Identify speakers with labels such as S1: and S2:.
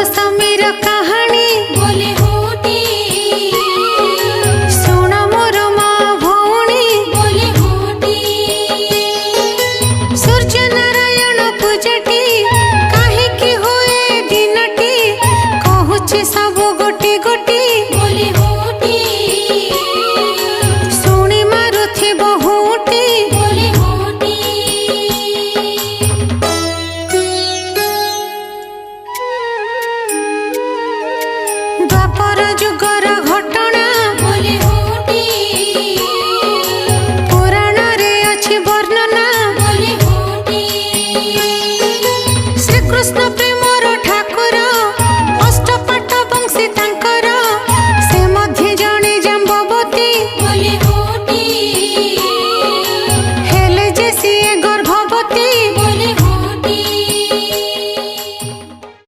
S1: समीर कहानी
S2: बोले होटी
S1: सुन मोर माँ भौणी
S2: बोले होटी
S1: सूर्य नारायण पूजटी काहेकि हुए दिनटी कहूची सब गोटी गोटी
S2: बोले होटी
S1: शुणी मारुथि बहुटी
S2: बोले होटी
S1: द्वापर जुगर घटना